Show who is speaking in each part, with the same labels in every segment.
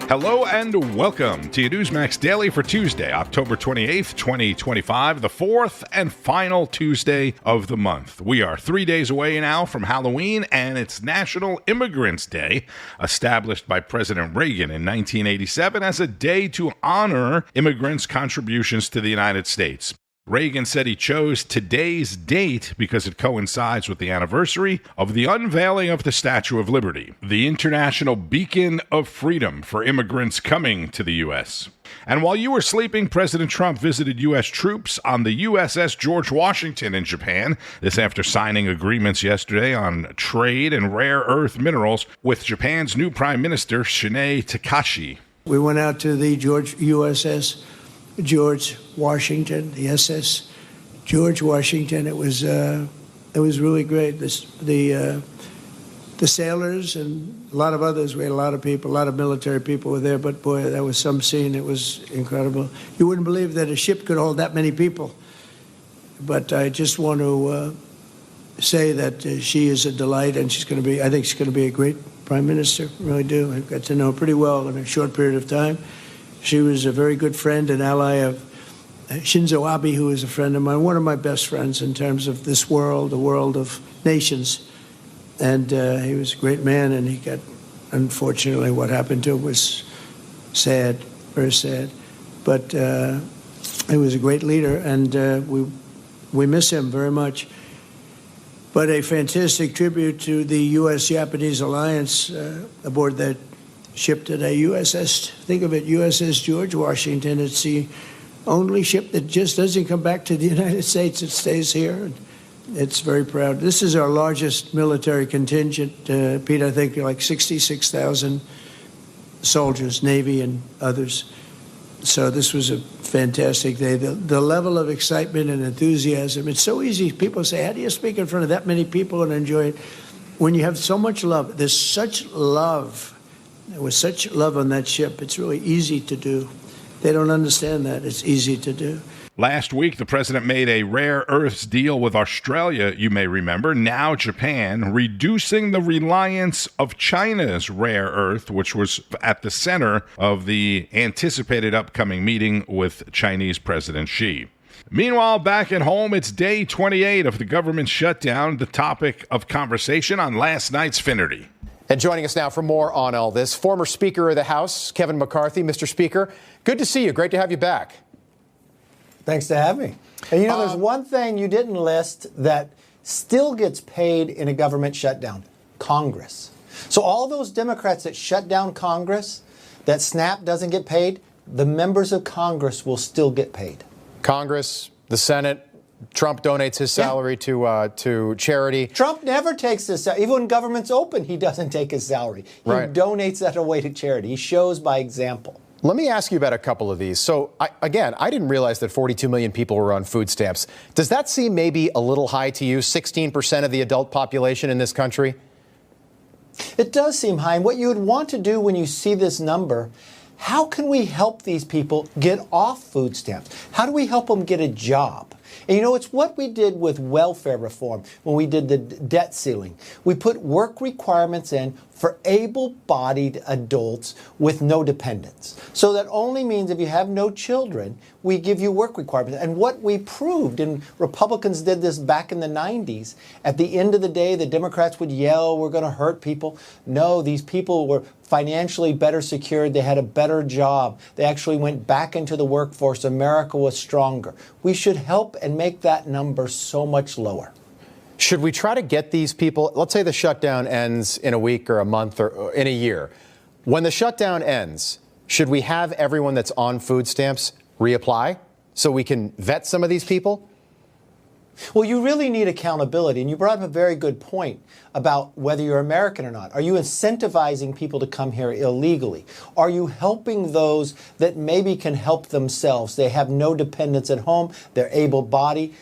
Speaker 1: Hello and welcome to your Newsmax Daily for Tuesday, October 28th, 2025, the fourth and final Tuesday of the month. We are 3 days away now from Halloween, and it's National Immigrants Day, established by President Reagan in 1987 as a day to honor immigrants' contributions to the United States. Reagan said he chose today's date because it coincides with the anniversary of the unveiling of the Statue of Liberty, the international beacon of freedom for immigrants coming to the U.S. And while you were sleeping, President Trump visited U.S. troops on the USS George Washington in Japan, this after signing agreements yesterday on trade and rare earth minerals with Japan's new Prime Minister, Shinei Takashi.
Speaker 2: We went out to the USS George Washington, the SS George Washington. It was really great. The sailors and a lot of others. We had a lot of people, a lot of military people were there. But boy, that was some scene. It was incredible. You wouldn't believe that a ship could hold that many people. But I just want to say that she is a delight, and she's going to be. I think she's going to be a great prime minister. I really do. I got to know her pretty well in a short period of time. She was a very good friend and ally of Shinzo Abe, who is a friend of mine, one of my best friends in terms of this world, the world of nations. And he was a great man, and he got, unfortunately, what happened to him was sad, very sad. But he was a great leader, and we miss him very much. But a fantastic tribute to the U.S.-Japanese alliance aboard that ship today, think of it, USS George Washington. It's the only ship that just doesn't come back to the United States. It stays here. And it's very proud. This is our largest military contingent, Pete, I think like 66,000 soldiers, Navy and others. So this was a fantastic day. The level of excitement and enthusiasm, it's so easy. People say, how do you speak in front of that many people and enjoy it? When you have so much love, there's such love. There was such love on that ship. It's really easy to do. They don't understand that. It's easy to do.
Speaker 1: Last week, the president made a rare earths deal with Australia, you may remember. Now Japan, reducing the reliance of China's rare earth, which was at the center of the anticipated upcoming meeting with Chinese President Xi. Meanwhile, back at home, it's day 28 of the government shutdown, the topic of conversation on last night's Finnerty.
Speaker 3: And joining us now for more on all this, former Speaker of the House, Kevin McCarthy. Mr. Speaker, good to see you. Great to have you back.
Speaker 4: Thanks to have me. And you know, there's one thing you didn't list that still gets paid in a government shutdown: Congress. So all those Democrats that shut down Congress, that SNAP doesn't get paid, the members of Congress will still get paid.
Speaker 3: Congress, the Senate. Trump donates his salary to charity.
Speaker 4: Trump never takes his salary. Even when government's open, he doesn't take his salary. He donates that away to charity. He shows by example.
Speaker 3: Let me ask you about a couple of these. So, I didn't realize that 42 million people were on food stamps. Does that seem maybe a little high to you, 16% of the adult population in this country?
Speaker 4: It does seem high. And what you would want to do when you see this number, how can we help these people get off food stamps? How do we help them get a job? And you know, it's what we did with welfare reform when we did the debt ceiling. We put work requirements in for able-bodied adults with no dependents. So that only means if you have no children, we give you work requirements. And what we proved, and Republicans did this back in the 90s, at the end of the day, the Democrats would yell, we're going to hurt people. No, these people were financially better secured. They had a better job. They actually went back into the workforce. America was stronger. We should help and make that number so much lower.
Speaker 3: Should we try to get these people, let's say the shutdown ends in a week or a month or in a year. When the shutdown ends, should we have everyone that's on food stamps reapply so we can vet some of these people?
Speaker 4: Well, you really need accountability, and you brought up a very good point about whether you're American or not. Are you incentivizing people to come here illegally? Are you helping those that maybe can help themselves? They have no dependents at home, they're able-bodied.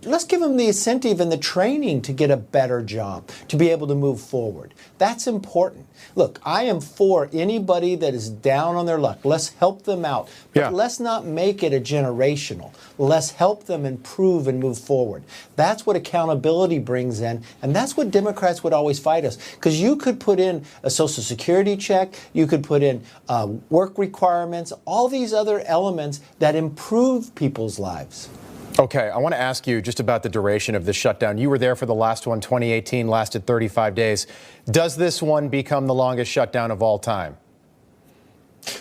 Speaker 4: let's give them the incentive and the training to get a better job, to be able to move forward. That's important. Look, I am for anybody that is down on their luck. Let's help them out. But let's not make it a generational. Let's help them improve and move forward. That's what accountability brings in, and that's what Democrats would always fight us. Because you could put in a Social Security check, you could put in work requirements, all these other elements that improve people's lives.
Speaker 3: Okay, I want to ask you just about the duration of this shutdown. You were there for the last one, 2018, lasted 35 days. Does this one become the longest shutdown of all time?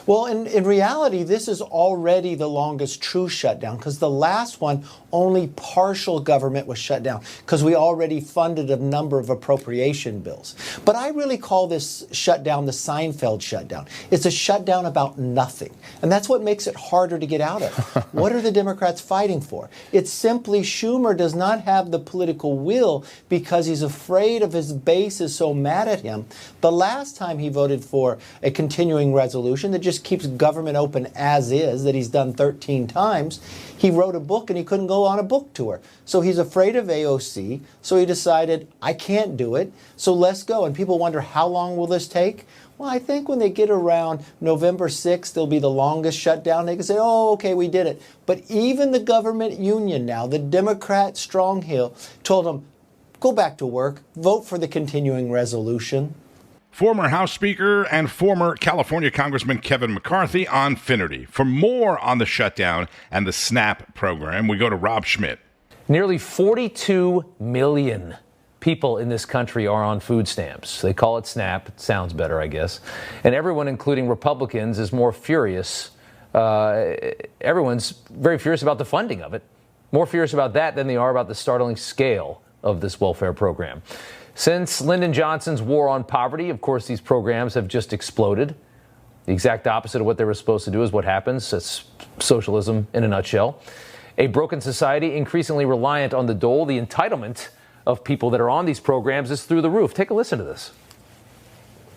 Speaker 4: Well, in reality, this is already the longest true shutdown, because the last one, only partial government was shut down because we already funded a number of appropriation bills. But I really call this shutdown the Seinfeld shutdown. It's a shutdown about nothing. And that's what makes it harder to get out of. What are the Democrats fighting for? It's simply Schumer does not have the political will because he's afraid of his base is so mad at him. The last time he voted for a continuing resolution that just keeps government open as is, that he's done 13 times, he wrote a book and he couldn't go on a book tour. So he's afraid of AOC, so he decided, I can't do it, so let's go. And people wonder, how long will this take? Well, I think when they get around November 6th, there'll be the longest shutdown. They can say, oh, okay, we did it. But even the government union now, the Democrat Stronghill, told them, go back to work, vote for the continuing resolution.
Speaker 1: Former House Speaker and former California Congressman Kevin McCarthy on Finnerty. For more on the shutdown and the SNAP program, we go to Rob Schmidt.
Speaker 5: Nearly 42 million people in this country are on food stamps. They call it SNAP. It sounds better, I guess. And everyone, including Republicans, is more furious. Everyone's very furious about the funding of it. More furious about that than they are about the startling scale of this welfare program. Since Lyndon Johnson's war on poverty, of course, these programs have just exploded. The exact opposite of what they were supposed to do is what happens. It's socialism in a nutshell. A broken society increasingly reliant on the dole. The entitlement of people that are on these programs is through the roof. Take a listen to this.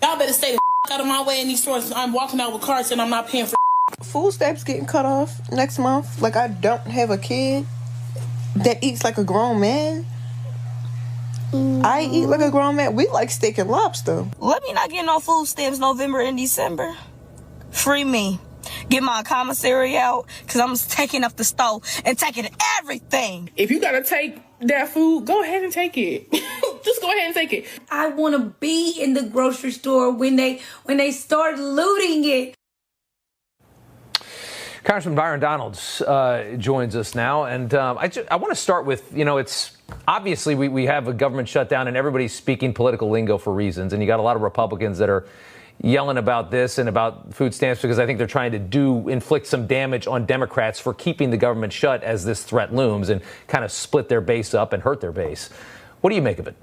Speaker 6: Y'all better stay the out of my way in these stores. I'm walking out with carts and I'm not paying for
Speaker 7: food stamps getting cut off next month. Like, I don't have a kid that eats like a grown man. I eat like a grown man. We like steak and lobster.
Speaker 8: Let me not get no food stamps November and December. Free me. Get my commissary out, because I'm taking up the stove and taking everything.
Speaker 6: If you gotta take that food, go ahead and take it. Just go ahead and take it.
Speaker 9: I want to be in the grocery store when they start looting it.
Speaker 5: Congressman Byron Donalds joins us now, and I want to start with, it's obviously we have a government shutdown and everybody's speaking political lingo for reasons, and you got a lot of Republicans that are yelling about this and about food stamps because I think they're trying to inflict some damage on Democrats for keeping the government shut as this threat looms and kind of split their base up and hurt their base. What do you make of it?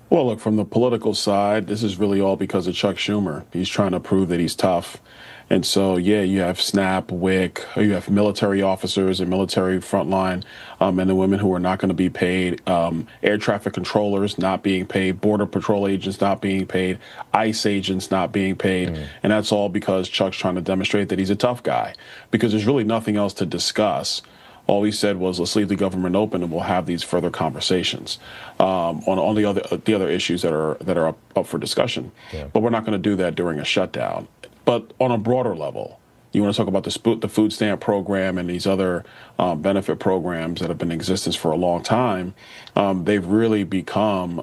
Speaker 10: Well, look, from the political side, this is really all because of Chuck Schumer. He's trying to prove that he's tough. And so, yeah, you have SNAP, WIC, you have military officers and military frontline men and women who are not going to be paid, air traffic controllers not being paid, Border Patrol agents not being paid, ICE agents not being paid. And that's all because Chuck's trying to demonstrate that he's a tough guy, because there's really nothing else to discuss. All he said was, let's leave the government open and we'll have these further conversations on the other issues that are up for discussion. Yeah. But we're not going to do that during a shutdown. But on a broader level, you want to talk about the food stamp program and these other benefit programs that have been in existence for a long time. They've really become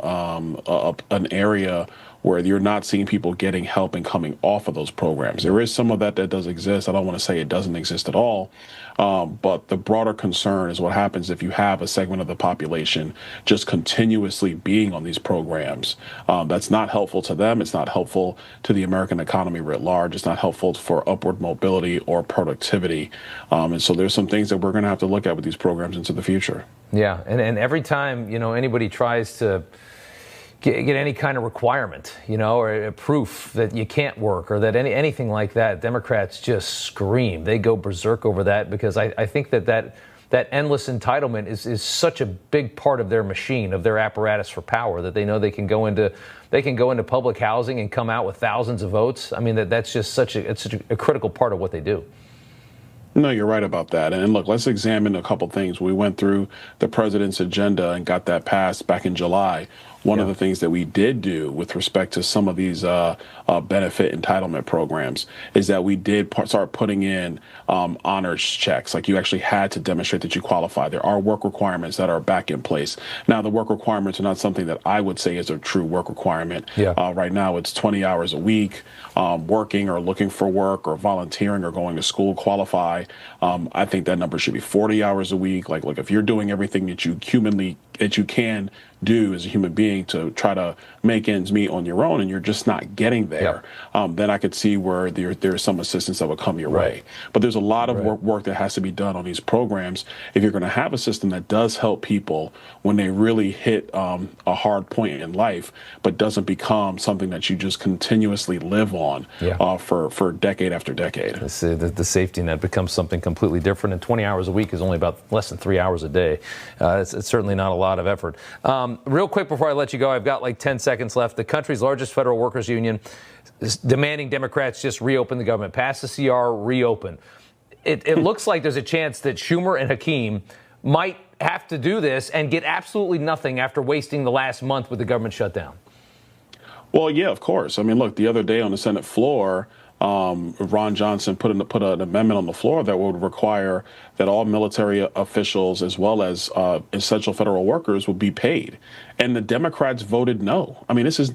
Speaker 10: an area where you're not seeing people getting help and coming off of those programs. There is some of that does exist. I don't want to say it doesn't exist at all. But the broader concern is what happens if you have a segment of the population just continuously being on these programs. That's not helpful to them. It's not helpful to the American economy writ large. It's not helpful for upward mobility or productivity. And so there's some things that we're going to have to look at with these programs into the future.
Speaker 5: Yeah, and every time, anybody tries to get any kind of requirement, or a proof that you can't work or that anything like that, Democrats just scream. They go berserk over that because I think that endless entitlement is such a big part of their machine, of their apparatus for power, that they know they can go into public housing and come out with thousands of votes. I mean, that's just such a critical part of what they do.
Speaker 10: No, you're right about that. And look, let's examine a couple things. We went through the president's agenda and got that passed back in July. One of the things that we did do with respect to some of these benefit entitlement programs is that we did start putting in honors checks. Like, you actually had to demonstrate that you qualify. There are work requirements that are back in place. Now, the work requirements are not something that I would say is a true work requirement. Right now, it's 20 hours a week, working or looking for work or volunteering or going to school qualify. I think that number should be 40 hours a week. Like, look, if you're doing everything that you can do as a human being to try to make ends meet on your own, and you're just not getting there, then I could see where there's some assistance that would come your way. But there's a lot of work that has to be done on these programs if you're going to have a system that does help people when they really hit a hard point in life, but doesn't become something that you just continuously live on for decade after decade.
Speaker 5: The safety net becomes something completely different, and 20 hours a week is only about less than 3 hours a day. It's certainly not a lot of effort. Real quick before I let you go, I've got like 10 seconds left. The country's largest federal workers union is demanding Democrats just reopen the government, pass the CR, reopen. It looks like there's a chance that Schumer and Hakeem might have to do this and get absolutely nothing after wasting the last month with the government shutdown.
Speaker 10: Well, yeah, of course. I mean, look, the other day on the Senate floor, Ron Johnson put an amendment on the floor that would require that all military officials as well as essential federal workers would be paid. And the Democrats voted no. I mean, this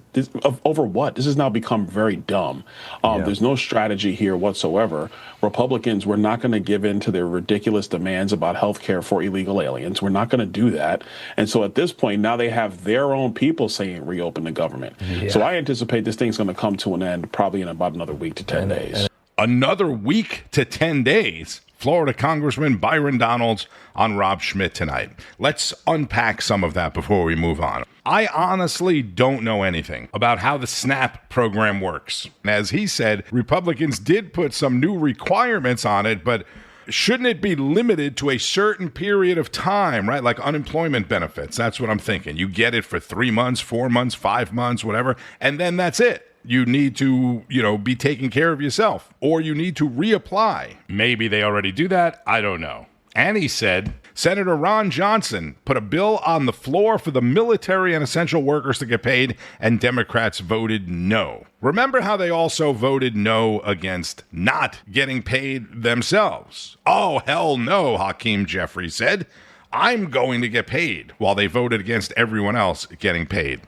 Speaker 10: over what? This has now become very dumb. There's no strategy here whatsoever. Republicans, we're not going to give in to their ridiculous demands about health care for illegal aliens. We're not going to do that. And so at this point, now they have their own people saying reopen the government. So I anticipate this thing's going to come to an end probably in about another week to 10 days.
Speaker 1: Another week to 10 days. Florida Congressman Byron Donalds on Rob Schmitt tonight. Let's unpack some of that before we move on. I honestly don't know anything about how the SNAP program works. As he said, Republicans did put some new requirements on it, but shouldn't it be limited to a certain period of time, right? Like unemployment benefits. That's what I'm thinking. You get it for 3 months, 4 months, 5 months, whatever, and then that's it. You need to, be taking care of yourself, or you need to reapply. Maybe they already do that. I don't know. And he said, Senator Ron Johnson put a bill on the floor for the military and essential workers to get paid, and Democrats voted no. Remember how they also voted no against not getting paid themselves? Oh, hell no, Hakeem Jeffries said. I'm going to get paid, while they voted against everyone else getting paid.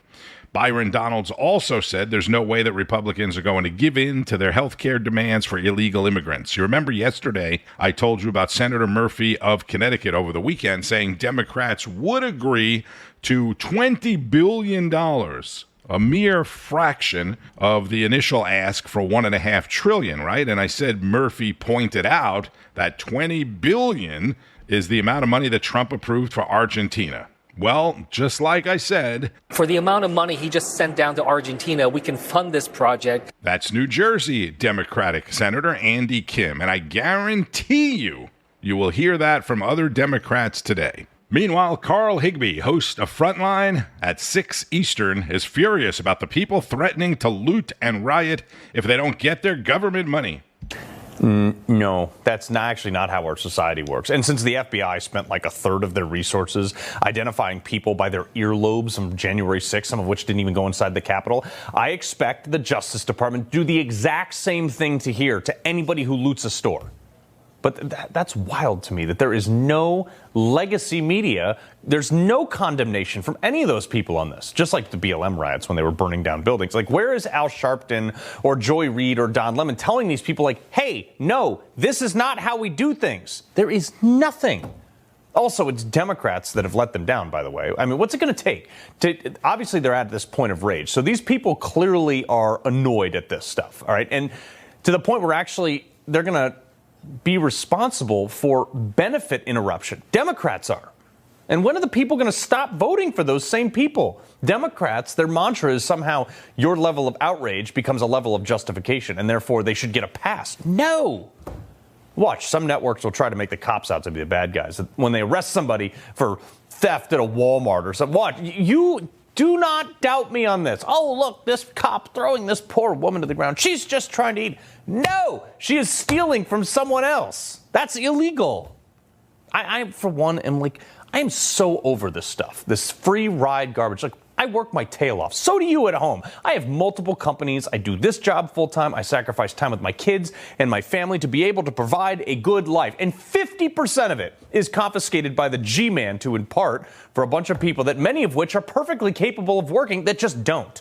Speaker 1: Byron Donalds also said there's no way that Republicans are going to give in to their health care demands for illegal immigrants. You remember yesterday I told you about Senator Murphy of Connecticut over the weekend saying Democrats would agree to $20 billion, a mere fraction of the initial ask for $1.5 trillion, right? And I said Murphy pointed out that $20 billion is the amount of money that Trump approved for Argentina. Well, just like I said,
Speaker 11: for the amount of money he just sent down to Argentina, we can fund this project.
Speaker 1: That's New Jersey Democratic Senator Andy Kim, and I guarantee you will hear that from other Democrats today. Meanwhile, Carl Higbie, host of Frontline at 6 Eastern, is furious about the people threatening to loot and riot if they don't get their government money.
Speaker 12: No, that's actually not how our society works. And since the FBI spent like a third of their resources identifying people by their earlobes on January 6th, some of which didn't even go inside the Capitol, I expect the Justice Department to do the exact same thing to anybody who loots a store. But that's wild to me that there is no legacy media. There's no condemnation from any of those people on this, just like the BLM riots when they were burning down buildings. Like, where is Al Sharpton or Joy Reid or Don Lemon telling these people, like, hey, no, this is not how we do things? There is nothing. Also, it's Democrats that have let them down, by the way. I mean, what's it going to take? Obviously, they're at this point of rage. So these people clearly are annoyed at this stuff, all right? And to the point where actually they're going to be responsible for benefit interruption. Democrats are. And when are the people going to stop voting for those same people? Democrats, their mantra is somehow your level of outrage becomes a level of justification, and therefore they should get a pass. No. Watch, some networks will try to make the cops out to be the bad guys. When they arrest somebody for theft at a Walmart or something, watch, you Do not doubt me on this. Oh, look, this cop throwing this poor woman to the ground. She's just trying to eat. No, she is stealing from someone else. That's illegal. I for one, I am so over this stuff, this free ride garbage. Like, I work my tail off. So do you at home. I have multiple companies. I do this job full time. I sacrifice time with my kids and my family to be able to provide a good life. And 50% of it is confiscated by the G-Man to impart for a bunch of people that many of which are perfectly capable of working that just don't.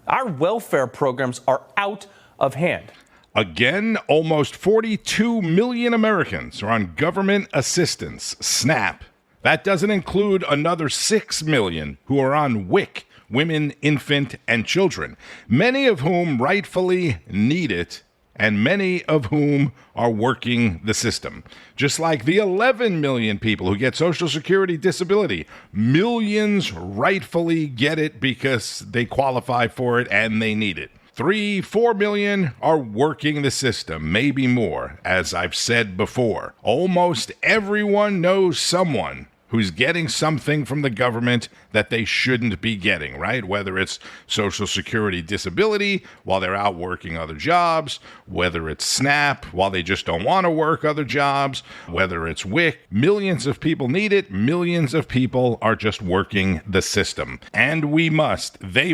Speaker 12: Our welfare programs are out of hand.
Speaker 1: Again, almost 42 million Americans are on government assistance, SNAP. That doesn't include another 6 million who are on WIC, women, infant, and children, many of whom rightfully need it, and many of whom are working the system. Just like the 11 million people who get Social Security disability, millions rightfully get it because they qualify for it and they need it. 3-4 million are working the system, maybe more, as I've said before. Almost everyone knows someone who's getting something from the government that they shouldn't be getting, right? Whether it's Social Security disability while they're out working other jobs, whether it's SNAP while they just don't want to work other jobs, whether it's WIC. Millions of people need it. Millions of people are just working the system. And we must find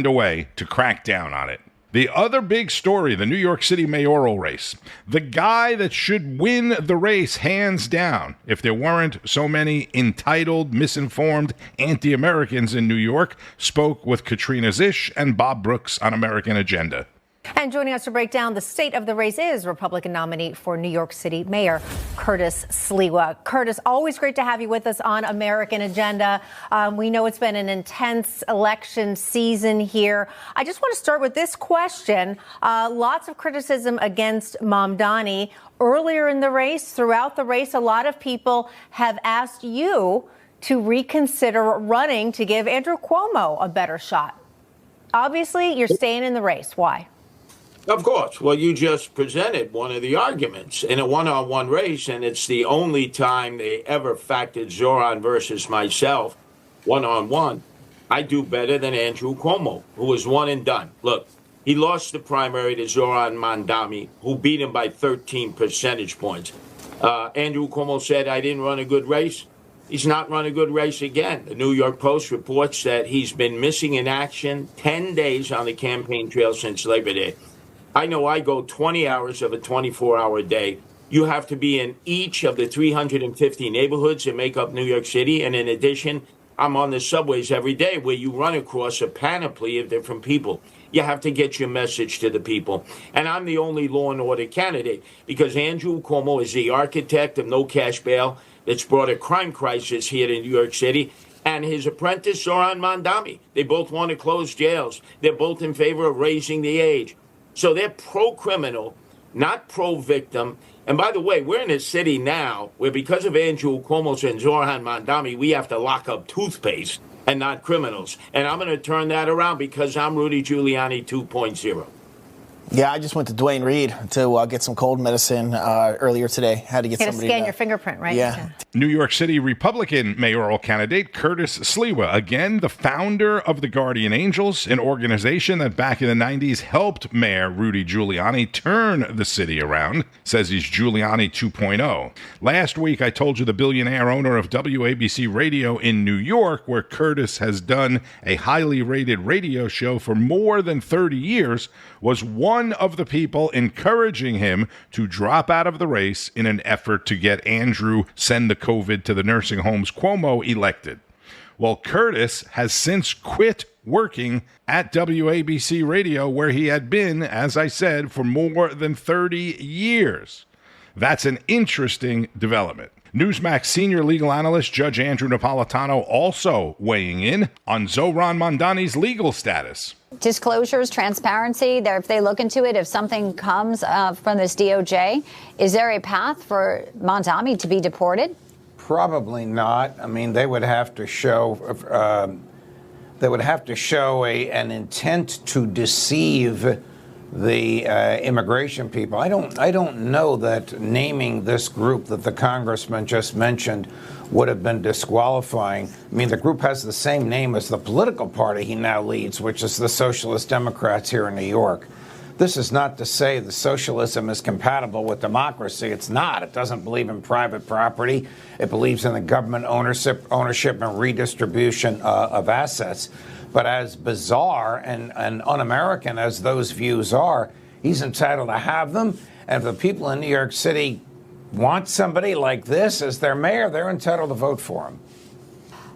Speaker 1: a way to crack down on it. The other big story, the New York City mayoral race. The guy that should win the race hands down, if there weren't so many entitled, misinformed anti-Americans in New York, spoke with Katrina Zisch and Bob Brooks on American Agenda.
Speaker 13: And joining us to break down the state of the race is Republican nominee for New York City Mayor Curtis Sliwa. Curtis, always great to have you with us on American Agenda. We know it's been an intense election season here. I just want to start with this question. Lots of criticism against Mamdani earlier in the race. Throughout the race, a lot of people have asked you to reconsider running to give Andrew Cuomo a better shot. Obviously, you're staying in the race. Why?
Speaker 14: Of course. Well, you just presented one of the arguments in a one-on-one race, and it's the only time they ever factored Zohran versus myself one-on-one. I do better than Andrew Cuomo, who was one and done. Look, he lost the primary to Zohran Mamdani, who beat him by 13 percentage points. Andrew Cuomo said, I didn't run a good race. He's not run a good race again. The New York Post reports that he's been missing in action 10 days on the campaign trail since Labor Day. I know I go 20 hours of a 24-hour day. You have to be in each of the 350 neighborhoods that make up New York City. And in addition, I'm on the subways every day where you run across a panoply of different people. You have to get your message to the people. And I'm the only law and order candidate because Andrew Cuomo is the architect of no cash bail that's brought a crime crisis here in New York City. And his apprentice, Zohran Mamdani. They both want to close jails. They're both in favor of raising the age. So they're pro-criminal, not pro-victim. And by the way, we're in a city now where because of Andrew Cuomo and Zohran Mamdani, we have to lock up toothpaste and not criminals. And I'm going to turn that around because I'm Rudy Giuliani 2.0.
Speaker 15: Yeah, I just went to Duane Reade to get some cold medicine earlier today. Had to get somebody
Speaker 13: to scan your fingerprint, right?
Speaker 15: Yeah.
Speaker 1: New York City Republican mayoral candidate Curtis Sliwa, again, the founder of the Guardian Angels, an organization that back in the 90s helped Mayor Rudy Giuliani turn the city around, says he's Giuliani 2.0. Last week, I told you the billionaire owner of WABC Radio in New York, where Curtis has done a highly rated radio show for more than 30 years, was one of the people encouraging him to drop out of the race in an effort to get Andrew send the COVID to the nursing homes Cuomo elected. Well, Curtis has since quit working at WABC Radio, where he had been, as I said, for more than 30 years. That's an interesting development. Newsmax senior legal analyst Judge Andrew Napolitano also weighing in on Zohran Mamdani's legal status.
Speaker 16: Disclosures, transparency, if they look into it, if something comes from this DOJ, is there a path for Mamdani to be deported?
Speaker 17: Probably not. I mean, they would have to show an intent to deceive the immigration people. I don't know that naming this group that the congressman just mentioned would have been disqualifying. I mean, the group has the same name as the political party he now leads, which is the Socialist Democrats here in New York. This is not to say that socialism is compatible with democracy. It's not. It doesn't believe in private property. It believes in the government ownership and redistribution of assets. But as bizarre and un-American as those views are, he's entitled to have them. And if the people in New York City want somebody like this as their mayor, they're entitled to vote for him.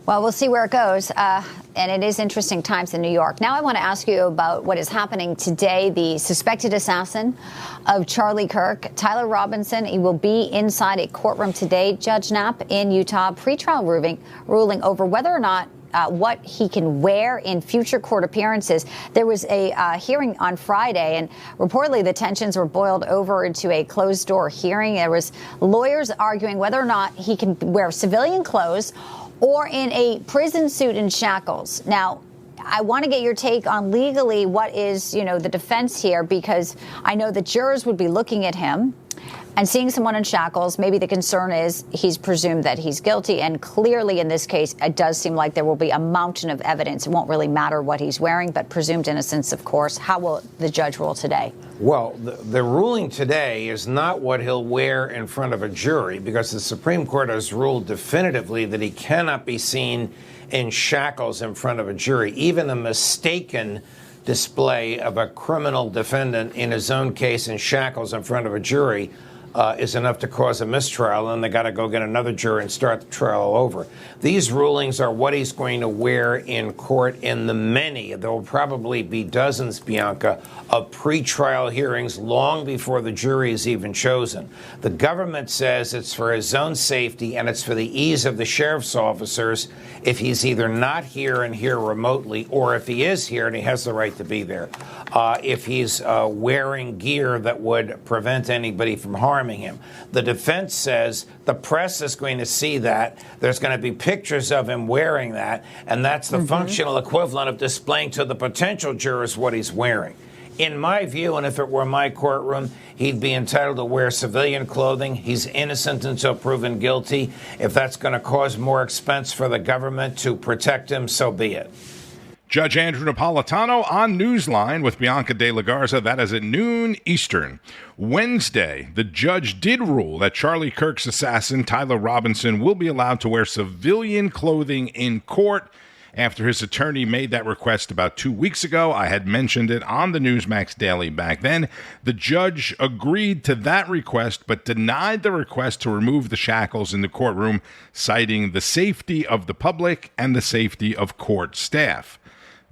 Speaker 16: Well, we'll see where it goes. And it is interesting times in New York. Now I want to ask you about what is happening today. The suspected assassin of Charlie Kirk, Tyler Robinson, he will be inside a courtroom today. Judge Knapp in Utah, pretrial ruling over whether or not what he can wear in future court appearances. There was a hearing on Friday, and reportedly the tensions were boiled over into a closed-door hearing. There was lawyers arguing whether or not he can wear civilian clothes or in a prison suit and shackles. Now, I want to get your take on legally what is, the defense here, because I know the jurors would be looking at him and seeing someone in shackles. Maybe the concern is he's presumed that he's guilty. And clearly in this case, it does seem like there will be a mountain of evidence. It won't really matter what he's wearing, but presumed innocence, of course. How will the judge rule today?
Speaker 17: Well, the ruling today is not what he'll wear in front of a jury, because the Supreme Court has ruled definitively that he cannot be seen in shackles in front of a jury. Even a mistaken display of a criminal defendant in his own case in shackles in front of a jury is enough to cause a mistrial, and they got to go get another jury and start the trial all over. These rulings are what he's going to wear in court in the many. There will probably be dozens, Bianca, of pretrial hearings long before the jury is even chosen. The government says it's for his own safety and it's for the ease of the sheriff's officers if he's either not here and here remotely, or if he is here and he has the right to be there. If he's wearing gear that would prevent anybody from harming him. The defense says the press is going to see that. There's going to be pictures of him wearing that, and that's the functional equivalent of displaying to the potential jurors what he's wearing. In my view, and if it were my courtroom, he'd be entitled to wear civilian clothing. He's innocent until proven guilty. If that's going to cause more expense for the government to protect him, so be it.
Speaker 1: Judge Andrew Napolitano on Newsline with Bianca De La Garza. That is at noon Eastern. Wednesday, the judge did rule that Charlie Kirk's assassin, Tyler Robinson, will be allowed to wear civilian clothing in court after his attorney made that request about 2 weeks ago. I had mentioned it on the Newsmax Daily back then. The judge agreed to that request, but denied the request to remove the shackles in the courtroom, citing the safety of the public and the safety of court staff.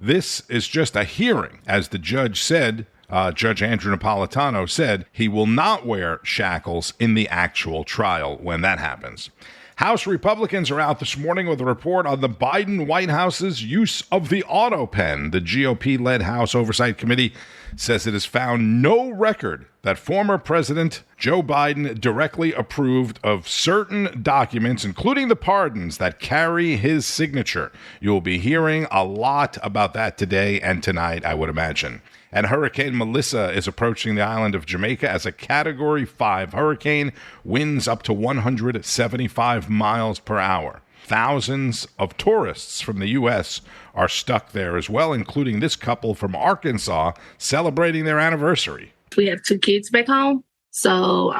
Speaker 1: This is just a hearing. As the judge said, Judge Andrew Napolitano said he will not wear shackles in the actual trial when that happens. House Republicans are out this morning with a report on the Biden White House's use of the auto pen. The GOP-led House Oversight Committee says it has found no record that former President Joe Biden directly approved of certain documents, including the pardons that carry his signature. You'll be hearing a lot about that today and tonight, I would imagine. And Hurricane Melissa is approaching the island of Jamaica as a Category 5 hurricane, winds up to 175 miles per hour. Thousands of tourists from the U.S. are stuck there as well, including this couple from Arkansas celebrating their anniversary.
Speaker 18: We have 2 kids back home, so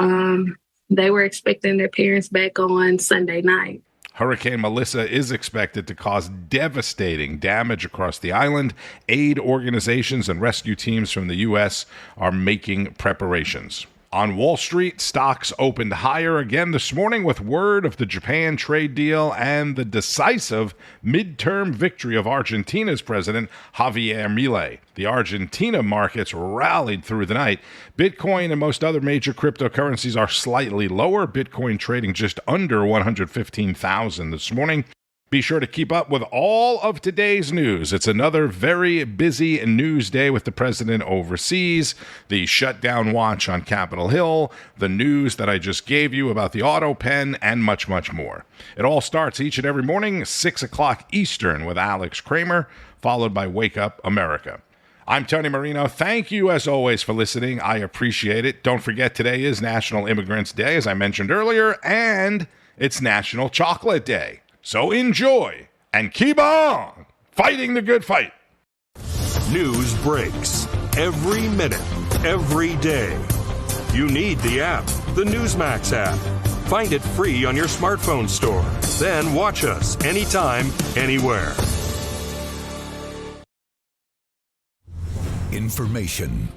Speaker 18: they were expecting their parents back on Sunday night.
Speaker 1: Hurricane Melissa is expected to cause devastating damage across the island. Aid organizations and rescue teams from the U.S. are making preparations. On Wall Street, stocks opened higher again this morning with word of the Japan trade deal and the decisive midterm victory of Argentina's president, Javier Milei. The Argentina markets rallied through the night. Bitcoin and most other major cryptocurrencies are slightly lower. Bitcoin trading just under 115,000 this morning. Be sure to keep up with all of today's news. It's another very busy news day with the president overseas, the shutdown watch on Capitol Hill, the news that I just gave you about the auto pen, and much, much more. It all starts each and every morning, 6 o'clock Eastern with Alex Kramer, followed by Wake Up America. I'm Tony Marino. Thank you, as always, for listening. I appreciate it. Don't forget, today is National Immigrants Day, as I mentioned earlier, and it's National Chocolate Day. So enjoy and keep on fighting the good fight.
Speaker 19: News breaks every minute, every day. You need the app, the Newsmax app. Find it free on your smartphone store. Then watch us anytime, anywhere.
Speaker 20: Information.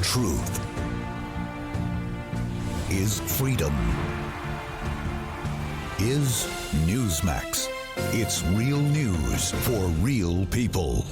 Speaker 20: Truth is freedom. Is Newsmax. It's real news for real people.